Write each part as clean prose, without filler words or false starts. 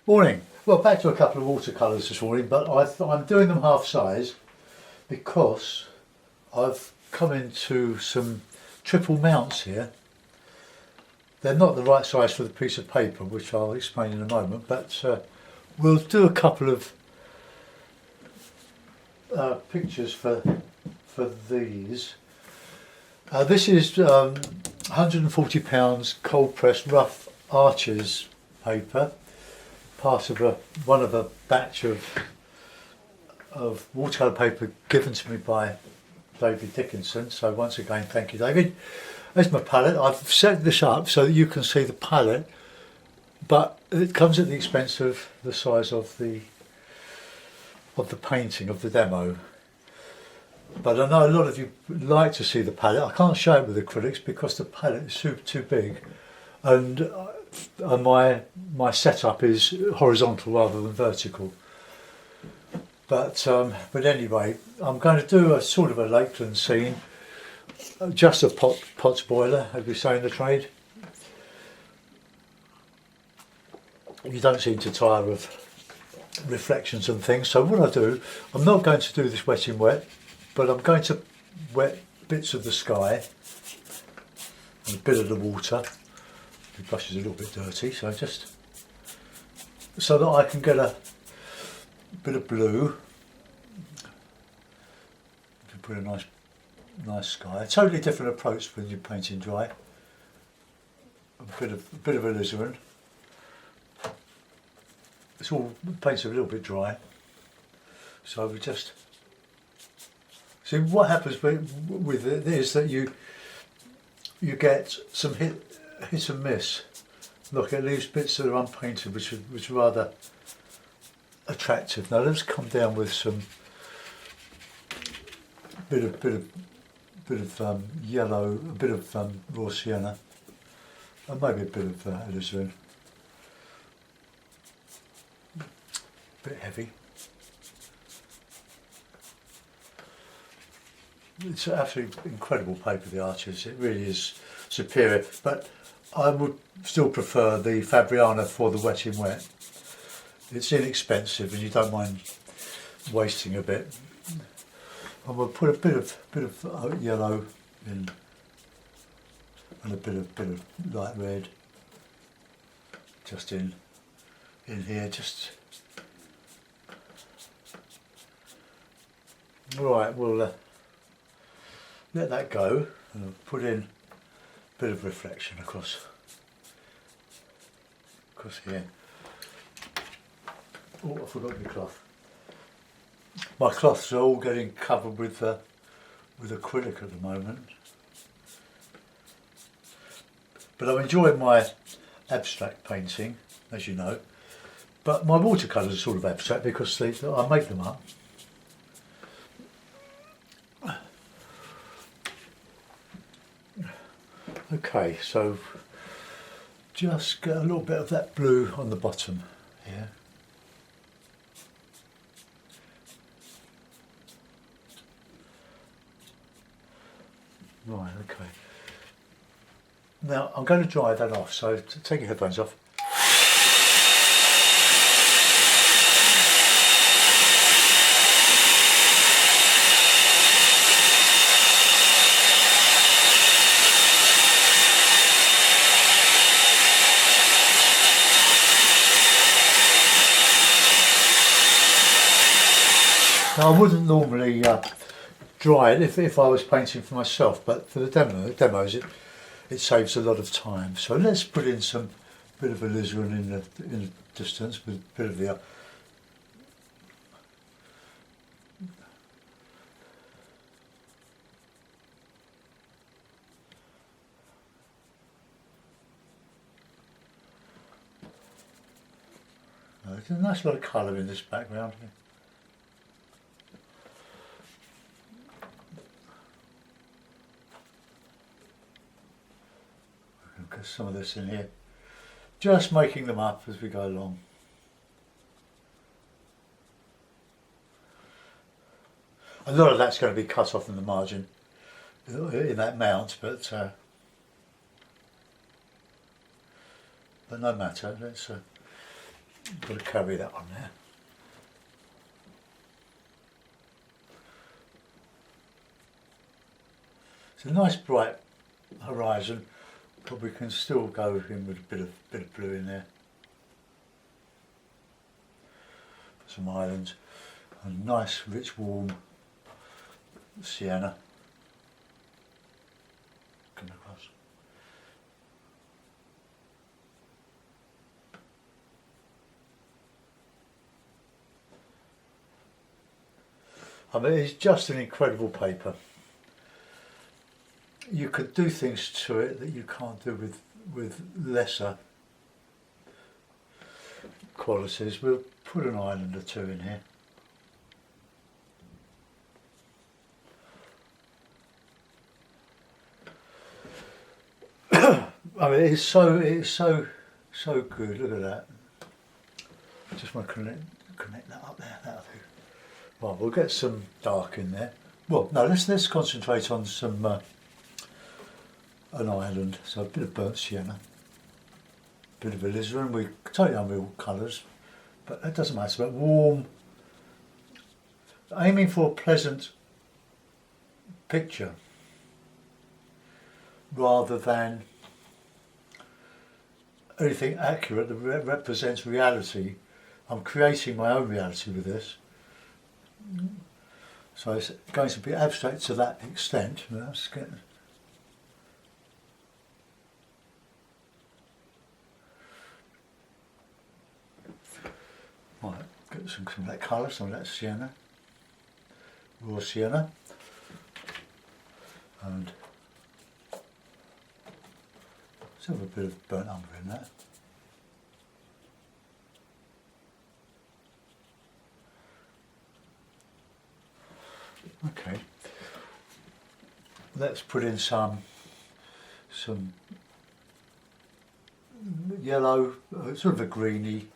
Morning. Well, back to a couple of watercolours this morning, but I'm doing them half size because I've come into some triple mounts here. They're not the right size for the piece of paper, which I'll explain in a moment, but we'll do a couple of pictures for these. This is £140 cold pressed rough arches paper, part of one of a batch of watercolour paper given to me by David Dickinson. So once again, thank you, David. There's my palette. I've set this up so that you can see the palette, but it comes at the expense of the size of the painting, of the demo. But I know a lot of you like to see the palette. I can't show it with acrylics because the palette is super too big, and my setup is horizontal rather than vertical. But anyway, I'm going to do a sort of a Lakeland scene, just a pot boiler, as we say in the trade. You don't seem to tire of reflections and things, so what I do, I'm not going to do this wet in wet, but I'm going to wet bits of the sky and a bit of the water. The brush is a little bit dirty, so just so that I can get a bit of blue. Put a nice sky. A totally different approach when you're painting dry. A bit of alizarin. It's all paint's a little bit dry, so we just see what happens with it is that you get some hit and miss. Look, it leaves bits that are unpainted, which are rather attractive. Now let's come down with some bit of yellow, a bit of raw sienna, and maybe a bit of alizarin. Bit heavy. It's an absolutely incredible paper, the Arches. It really is superior, but I would still prefer the Fabriana for the wet in wet. It's inexpensive and you don't mind wasting a bit. And we'll put a bit of yellow in and a bit of light red just in here. Just right. We'll let that go and I'll put in a bit of reflection across here. Oh, I forgot my cloth. My cloths are all getting covered with acrylic at the moment. But I'm enjoying my abstract painting, as you know. But my watercolours are sort of abstract because I make them up. Okay, so just get a little bit of that blue on the bottom here. Right, okay. Now I'm going to dry that off, so take your headphones off. Now I wouldn't normally dry it if I was painting for myself, but for the demos it saves a lot of time. So let's put in some bit of alizarin in the distance with a bit of the there's a nice lot of colour in this background here. Get some of this in here, just making them up as we go along. A lot of that's going to be cut off in the margin in that mount, but no matter. Let's Got to carry that on there. It's a nice bright horizon, but we can still go in with a bit of blue in there. Some islands, a nice rich warm sienna coming across. I mean, it's just an incredible paper. You could do things to it that you can't do with lesser qualities. We'll put an island or two in here. I mean, it's so good. Look at that. I just want to connect that up there. That'll do. Right, we'll get some dark in there. Well, no, let's concentrate on some an island. So a bit of burnt sienna, a bit of alizarin. We totally unreal colours, but that doesn't matter. But warm, aiming for a pleasant picture rather than anything accurate that represents reality. I'm creating my own reality with this. So it's going to be abstract to that extent. That's good. Right, get some of that colour, some of that sienna, raw sienna, and let's have a bit of burnt umber in that. Okay, let's put in some yellow, sort of a greeny,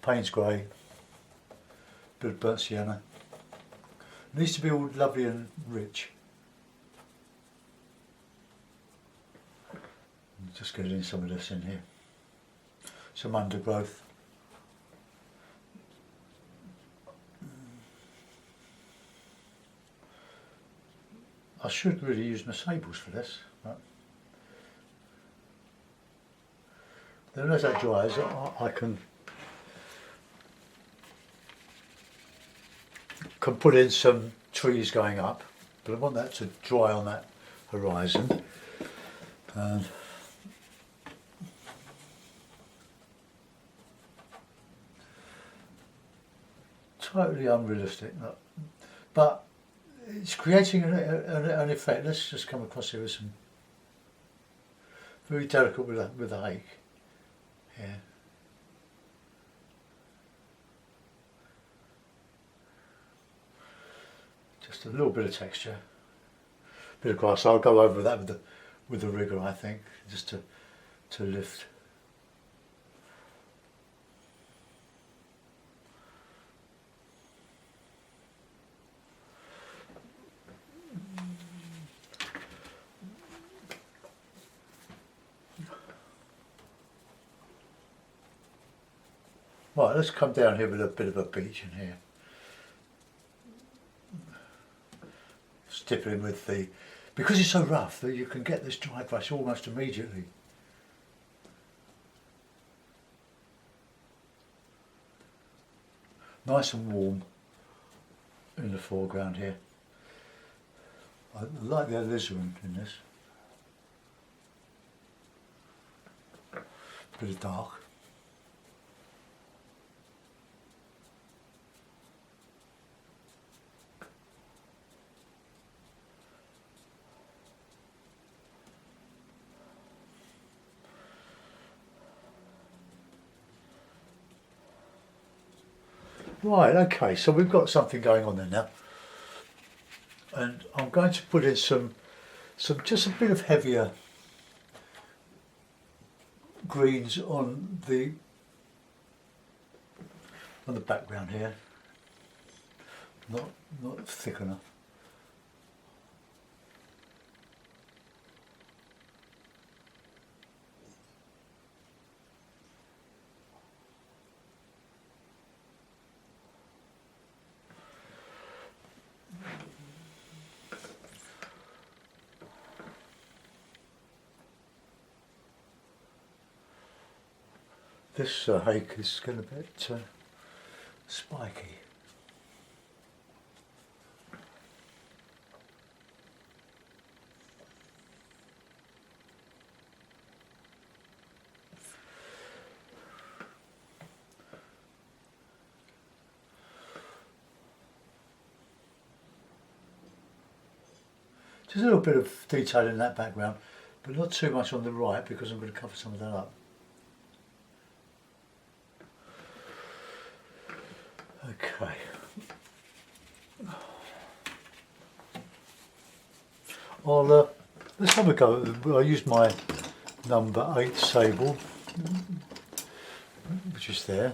Payne's grey, bit of burnt sienna. It needs to be all lovely and rich. Just getting some of this in here. Some undergrowth. I should really use my sables for this, but then as that dries, I can put in some trees going up, but I want that to dry on that horizon. And totally unrealistic, but it's creating an effect. Let's just come across here with some very delicate with a hake here. Just a little bit of texture, bit of grass. I'll go over that with the rigger, I think, just to lift. Right, let's come down here with a bit of a beach in here. Stippling with because it's so rough that you can get this dry brush almost immediately. Nice and warm in the foreground here. I like the alizarin in this. Bit of dark. Right, okay, so we've got something going on there now. And I'm going to put in some just a bit of heavier greens on the background here. Not thick enough. This hake is getting a bit spiky. Just a little bit of detail in that background, but not too much on the right because I'm going to cover some of that up. Okay. Let's have a go. I used my number 8 sable, which is there.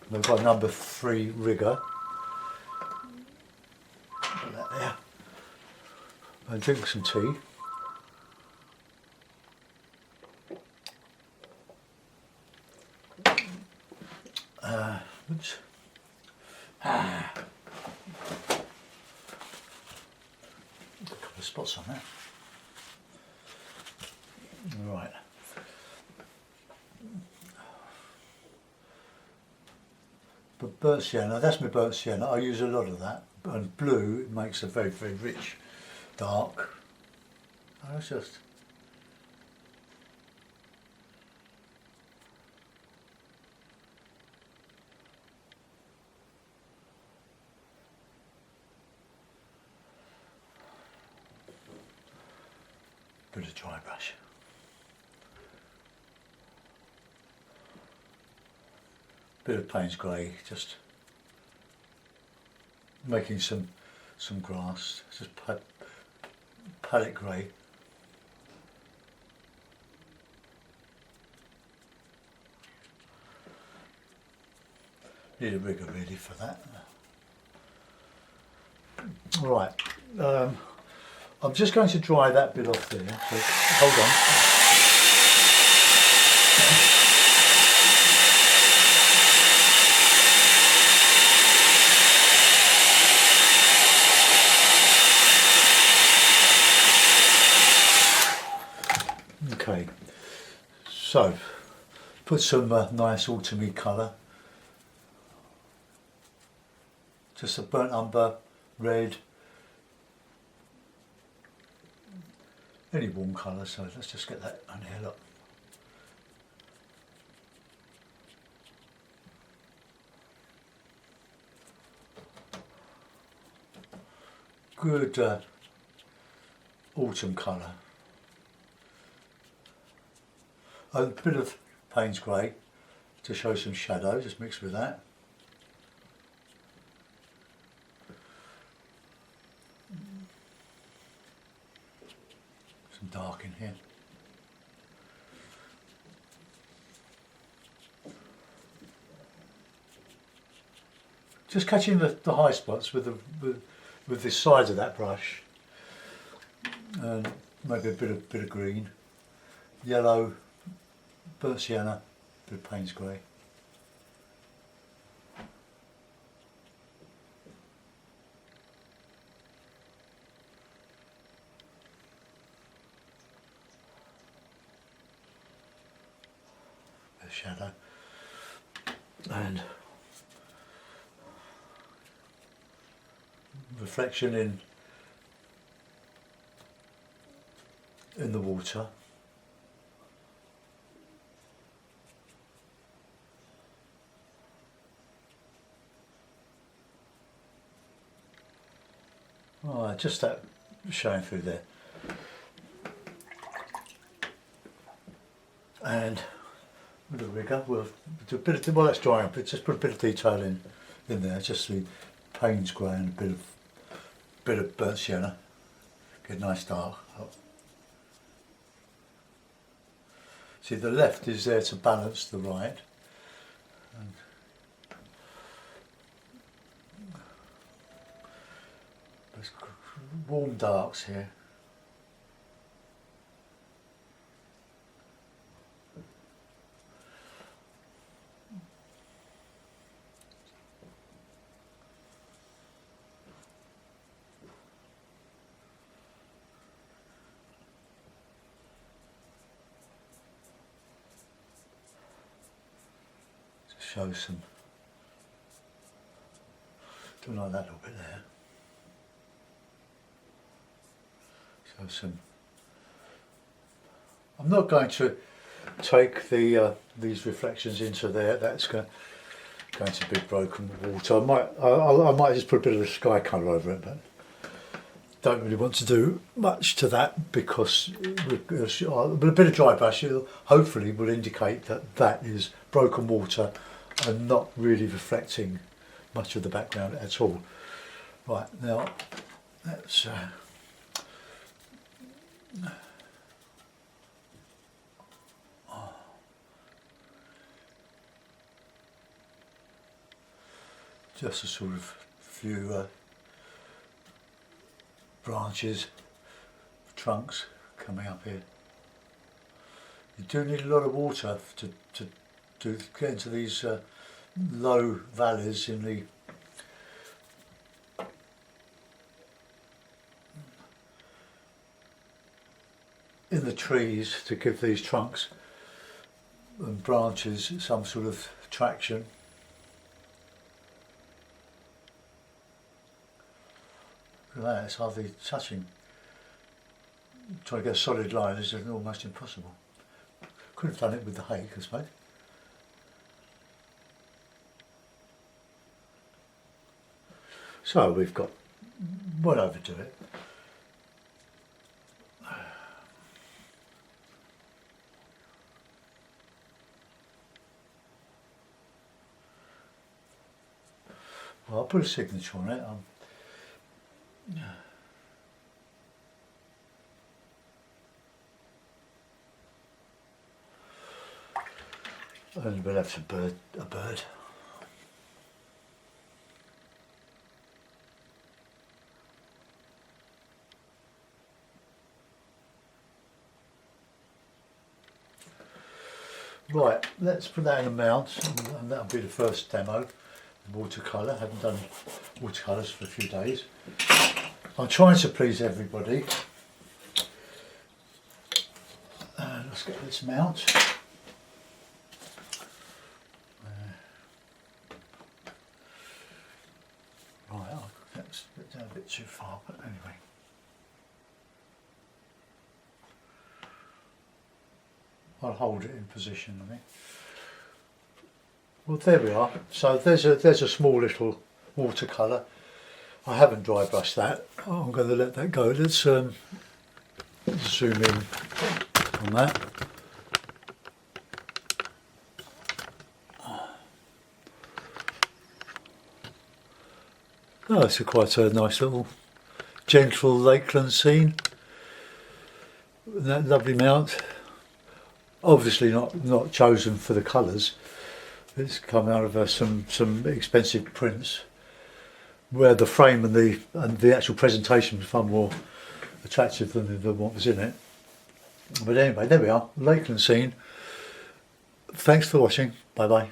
And I've got number 3 rigger. Put that there. And drink some tea. Oops. A couple of spots on that. Right. But burnt sienna, that's my burnt sienna. I use a lot of that. And blue, it makes a very, very rich dark. Oh, it's just bit of dry brush. Bit of Payne's grey, just making some grass, just palette grey. Need a rigger really for that. Right, I'm just going to dry that bit off there, so hold on. Okay, so put some nice autumny colour, just a burnt umber, red, any warm colour, so let's just get that on here, look. Good autumn colour. A bit of Payne's grey to show some shadow, just mixed with that. Some dark in here. Just catching the high spots with the sides of that brush, and maybe a bit of green, yellow, burnt sienna, bit of Payne's grey. Bit of shadow, and reflection in the water. Oh, just that showing through there. And with the rigger, we'll do a bit of, well, that's drying up, but just put a bit of detail in there, just the Payne's grey and a bit of burnt sienna. Get a nice dark. See, the left is there to balance the right. And there's warm darks here. show some, don't like that little bit there. Show some. I'm not going to take the these reflections into there. That's going to be broken water. I might just put a bit of a sky colour over it, but don't really want to do much to that because with a bit of dry brush hopefully will indicate that that is broken water and not really reflecting much of the background at all. Right, now let's just a sort of few branches, trunks coming up here. You do need a lot of water to get into these low valleys in the trees to give these trunks and branches some sort of traction. Look at that, it's hardly touching. Trying to get a solid line is almost impossible. Could have done it with the hake, I suppose. So we've got, won't overdo it. Well, I'll put a signature on it. And we'll have a bird. Right, let's put that in a mount, and that'll be the first demo. Watercolour. I haven't done watercolours for a few days. I'm trying to please everybody. Let's get this mount. Right, that's down a bit too far, but anyway. I'll hold it in position, I think. Well, there we are. So there's a small little watercolour. I haven't dry brushed that. I'm going to let that go. Let's zoom in on that. Oh, it's quite a nice little gentle lakeland scene. That lovely mount. Obviously not chosen for the colours. It's come out of some expensive prints, where the frame and the actual presentation was far more attractive than what was in it. But anyway, there we are, Lakeland scene. Thanks for watching. Bye bye.